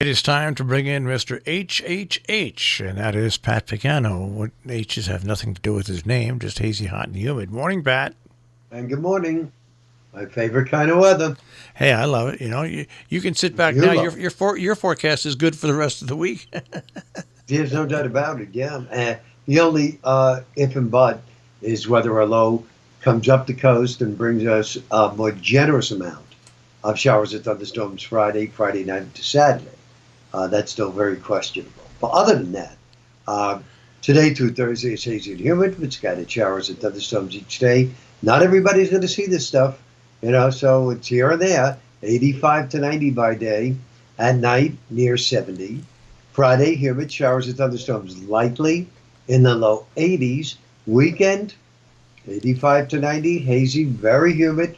It is time to bring in Mr. HHH, and that is Pat Pagano. What H's have nothing to do with his name, just hazy, hot, and humid. Morning, Pat. And good morning. My favorite kind of weather. Hey, I love it. You know, you can sit back You now. love Your forecast is good for the rest of the week. There's no doubt about it, yeah. The only if and but is whether a low comes up the coast and brings us a more generous amount of showers and thunderstorms Friday night to Saturday. That's still very questionable. But other than that, today through Thursday it's hazy and humid with scattered showers and thunderstorms each day. Not everybody's going to see this stuff, so it's here and there. 85 to 90 by day, at night near 70. Friday, humid showers and thunderstorms likely in the low 80s. Weekend, 85 to 90, hazy, very humid,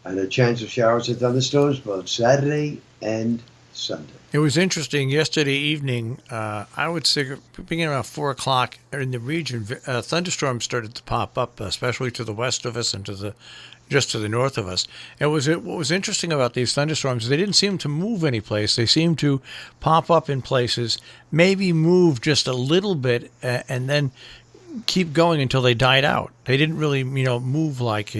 and a chance of showers and thunderstorms both Saturday and Sunday. It was interesting yesterday evening. I would say beginning around 4 o'clock in the region, thunderstorms started to pop up, especially to the west of us and just to the north of us. What was interesting about these thunderstorms is they didn't seem to move any place. They seemed to pop up in places, maybe move just a little bit, and then keep going until they died out. They didn't really, move like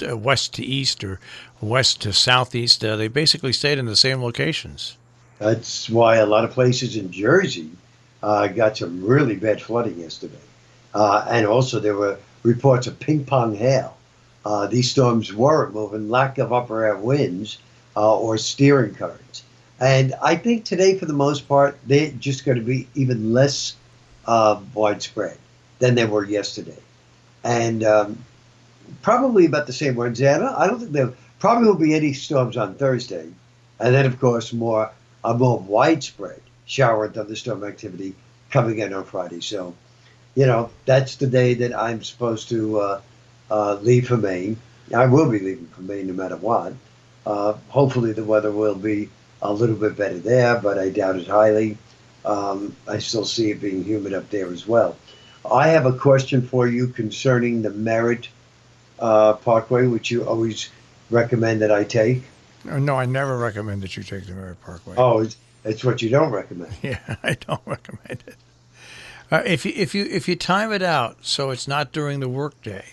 west to east or west to southeast. They basically stayed in the same locations. That's why a lot of places in Jersey got some really bad flooding yesterday. And also there were reports of ping pong hail. These storms weren't moving, lack of upper air winds or steering currents. And I think today, for the most part, they're just going to be even less widespread than they were yesterday. And probably about the same Wednesday. I don't think there probably will be any storms on Thursday. And then, of course, a more widespread shower and thunderstorm activity coming in on Friday. So, that's the day that I'm supposed to leave for Maine. I will be leaving for Maine no matter what. Hopefully the weather will be a little bit better there, but I doubt it highly. I still see it being humid up there as well. I have a question for you concerning the Merritt Parkway, which you always recommend that I take. No, I never recommend that you take the Merritt Parkway. Oh, it's what you don't recommend. Yeah, I don't recommend it. If you time it out so it's not during the workday.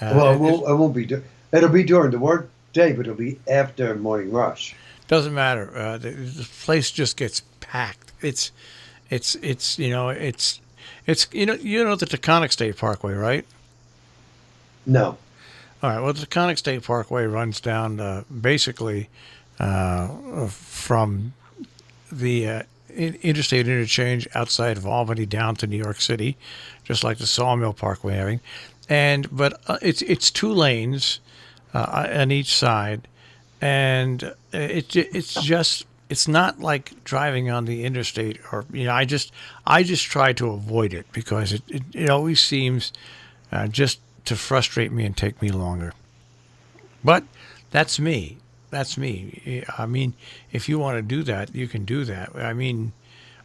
Well, it won't be. It'll be during the work day, but it'll be after morning rush. Doesn't matter. The place just gets packed. It's the Taconic State Parkway, right? No. All right. Well, the Taconic State Parkway runs down basically from the interstate interchange outside of Albany down to New York City, just like the Sawmill Parkway having. But it's two lanes on each side, and it's not like driving on the interstate, or I just try to avoid it because it always seems just to frustrate me and take me longer. But that's me. That's me. I mean, if you want to do that, you can do that. I mean,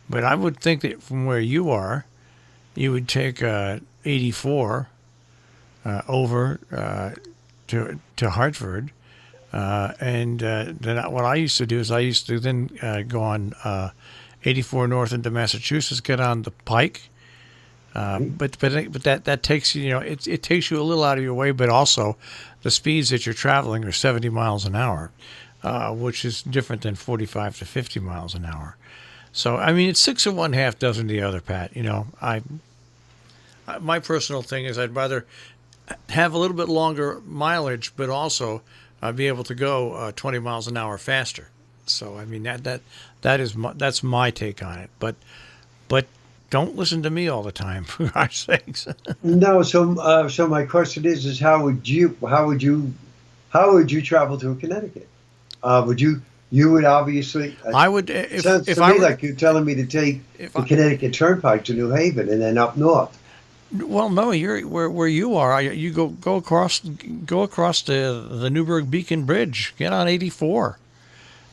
but I would think that from where you are, you would take 84 over to Hartford. And then what I used to do is I used to then go on 84 north into Massachusetts, get on the Pike. But that takes it takes you a little out of your way, but also the speeds that you're traveling are 70 miles an hour, which is different than 45 to 50 miles an hour. So I mean, it's 6 of one, half dozen the other, Pat. My personal thing is I'd rather have a little bit longer mileage, but also be able to go 20 miles an hour faster. So I mean that's my take on it. But don't listen to me all the time, for God's sakes. No. So my question is how would you travel to Connecticut? You would obviously. I would. Sounds to me like you're telling me to take the Connecticut Turnpike to New Haven and then up north. Well, no, you're where you are. You go across the Newburgh Beacon Bridge. Get on 84.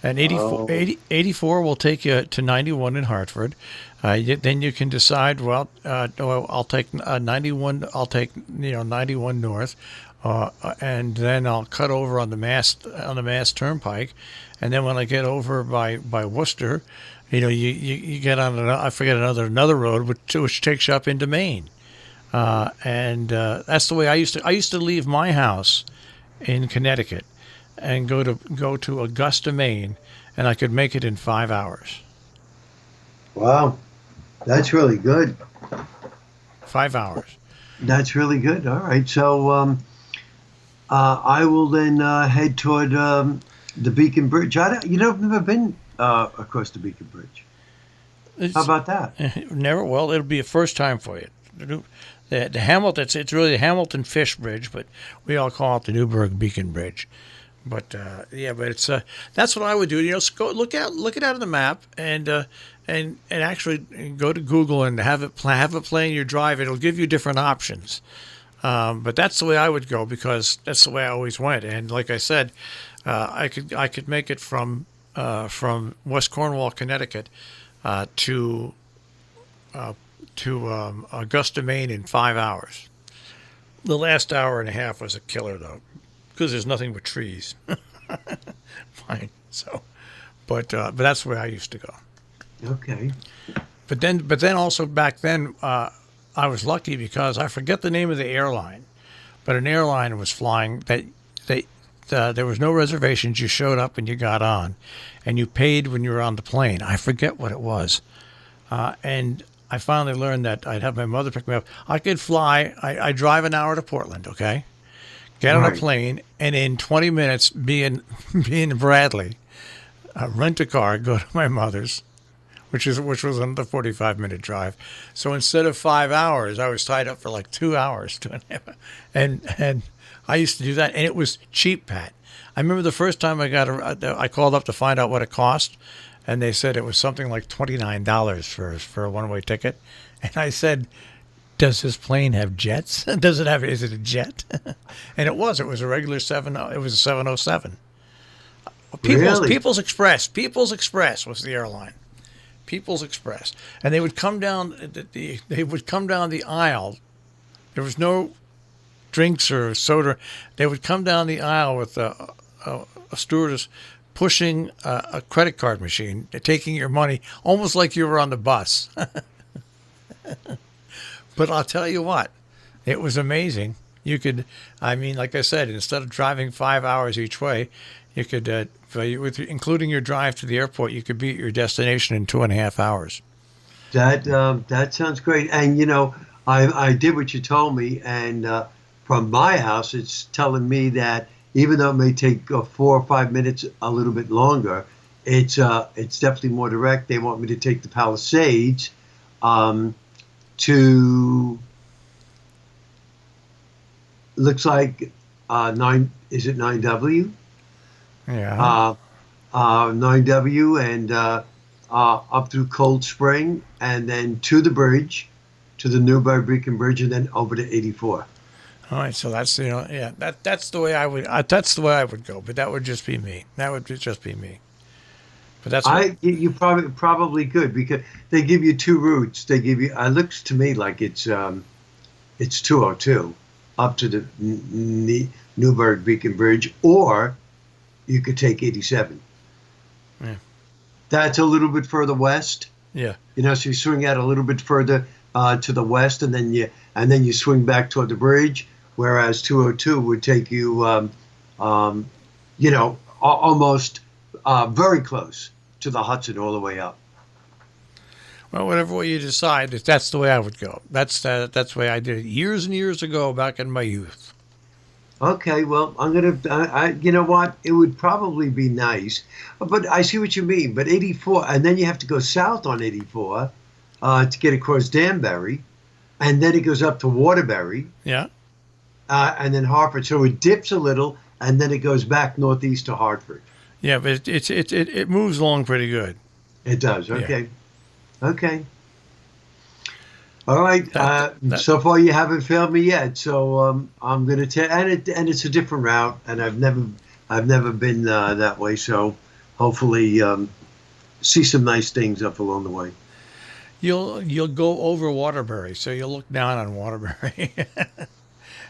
And 84 will take you to 91 in Hartford. Then you can decide. Well, I'll take 91. I'll take 91 north, and then I'll cut over on the Mass Turnpike, and then when I get over by Worcester, you get on I forget another road which takes you up into Maine, and that's the way I used to leave my house in Connecticut and go to Augusta, Maine, and I could make it in 5 hours. Wow, that's really good. 5 hours. That's really good. All right, so I will then head toward the Beacon Bridge. I've never been across the Beacon Bridge. How about that? Never. Well, it'll be a first time for you. The Hamilton. It's really the Hamilton Fish Bridge, but we all call it the Newburgh Beacon Bridge. But but it's that's what I would do. Go look it out on the map and actually go to Google and have it play in your drive. It'll give you different options. But that's the way I would go because that's the way I always went. And like I said, I could make it from West Cornwall, Connecticut, to Augusta, Maine in 5 hours. The last hour and a half was a killer though, because there's nothing but trees. Fine. So, but that's the way I used to go. Okay. But then also back then, I was lucky because I forget the name of the airline, but an airline was flying that there was no reservations. You showed up and you got on, and you paid when you were on the plane. I forget what it was, and I finally learned that I'd have my mother pick me up. I could fly. I drive an hour to Portland. Okay, get on a plane, and in 20 minutes, be in Bradley, rent a car, go to my mother's, which was another 45-minute drive. So instead of 5 hours, I was tied up for like 2 hours, 2.5, and I used to do that, and it was cheap, Pat. I remember the first time I called up to find out what it cost, and they said it was something like $29 for a one-way ticket, and I said, "Does this plane have jets? Is it a jet?" And it was a regular 707. Really? People's Express was the airline. People's Express, and they would come down the aisle. There was no drinks or soda. They would come down the aisle with a stewardess pushing a credit card machine, taking your money, almost like you were on the bus. But I'll tell you what, it was amazing. You could, like I said, instead of driving 5 hours each way, you could, including your drive to the airport, you could be at your destination in 2.5 hours. That sounds great. And I did what you told me, and from my house, it's telling me that even though it may take 4 or 5 minutes, a little bit longer, it's definitely more direct. They want me to take the Palisades to, looks like 9W? Yeah. 9W and up through Cold Spring, and then to the bridge, to the Newburgh Beacon Bridge, and then over to 84. All right, so that's that's the way I would go, but that would just be me. But that's you probably could, because they give you two routes. They give you. It looks to me like it's 202 up to the Newburgh Beacon Bridge, or you could take 87. Yeah. That's a little bit further west. Yeah. So you swing out a little bit further to the west, and then you swing back toward the bridge. Whereas 202 would take you, almost very close to the Hudson all the way up. Well, whatever way you decide, that's the way I would go. That's the way I did it years and years ago, back in my youth. Okay, well, you know what? It would probably be nice, but I see what you mean. But 84, and then you have to go south on 84 to get across Danbury, and then it goes up to Waterbury. Yeah. And then Hartford. So it dips a little, and then it goes back northeast to Hartford. Yeah, but it moves along pretty good. It does. Okay. Yeah. Okay. All right. So far, you haven't failed me yet. So I'm going to tell, and it's a different route, and I've never been that way. So hopefully, see some nice things up along the way. You'll go over Waterbury, so you'll look down on Waterbury.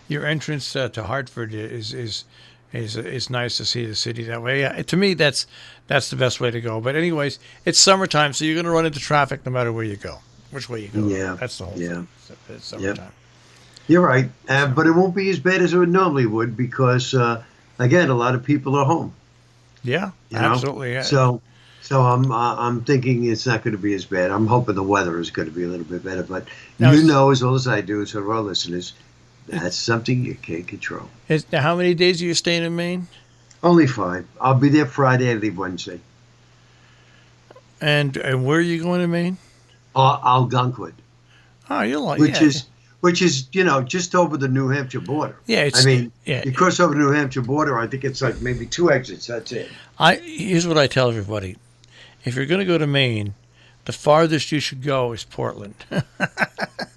Your entrance to Hartford is It's nice to see the city that way. Yeah, to me, that's the best way to go. But anyways, it's summertime, so you're going to run into traffic no matter where you go, which way you go. Yeah. That's the whole thing. It's summertime. You're right. But it won't be as bad as it would normally would because, again, a lot of people are home. Yeah, You know? absolutely. Yeah. So I'm thinking it's not going to be as bad. I'm hoping the weather is going to be a little bit better. But Now, you know as well as I do, so our listeners, that's something you can't control. Now, how many days are you staying in Maine? Only 5. I'll be there Friday. I leave Wednesday. And where are you going to Maine? Algonquin, Oh, you're like which is just over the New Hampshire border. Yeah, I mean, yeah. you cross over the New Hampshire border. I think it's like maybe 2 exits. That's it. Here's what I tell everybody: if you're going to go to Maine, the farthest you should go is Portland.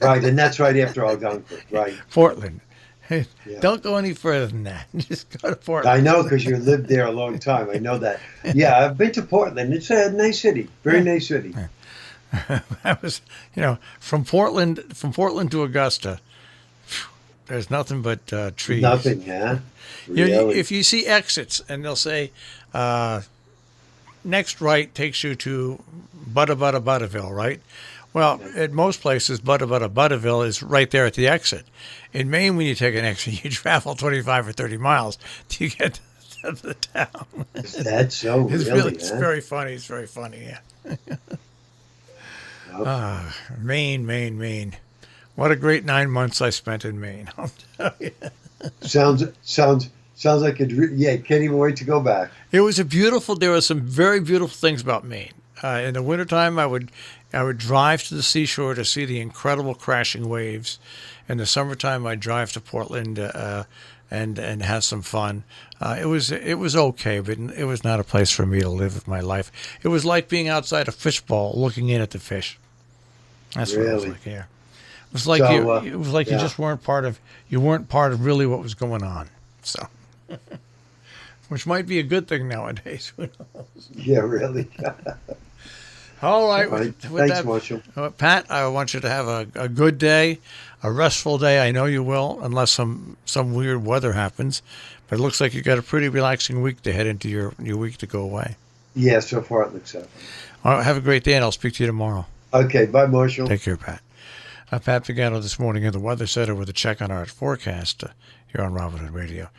Right, and that's right after Algonquin. Right. Portland. Yeah. Don't go any further than that. Just go to Portland. I know because you lived there a long time. I know that. Yeah, I've been to Portland. It's a nice city. Very nice city. That was, from Portland to Augusta. There's nothing but trees. Nothing, huh? Really? If you see exits and they'll say, next right takes you to Butterville, right? Well, at most places, Butterville is right there at the exit. In Maine, when you take an exit, you travel 25 or 30 miles to get to the town. That's so It's really, it's huh? very funny. It's very funny, yeah. Maine. What a great 9 months I spent in Maine. I'll tell you. Sounds like can't even wait to go back. It was there were some very beautiful things about Maine. In the wintertime, I would drive to the seashore to see the incredible crashing waves. In the summertime, I'd drive to Portland and have some fun. It was okay, but it was not a place for me to live my life. It was like being outside a fishbowl looking in at the fish. That's what it was like here. It was like you just weren't part of really what was going on. So, which might be a good thing nowadays. Who knows? Yeah, really. All right. Thanks, Marshall. Pat, I want you to have a good day, a restful day. I know you will, unless some weird weather happens. But it looks like you got a pretty relaxing week to head into your week to go away. Yeah, so far it looks so. All right, have a great day, and I'll speak to you tomorrow. Okay, bye, Marshall. Take care, Pat. Pat Pagano this morning in the Weather Center with a check on our forecast here on Robin Hood Radio.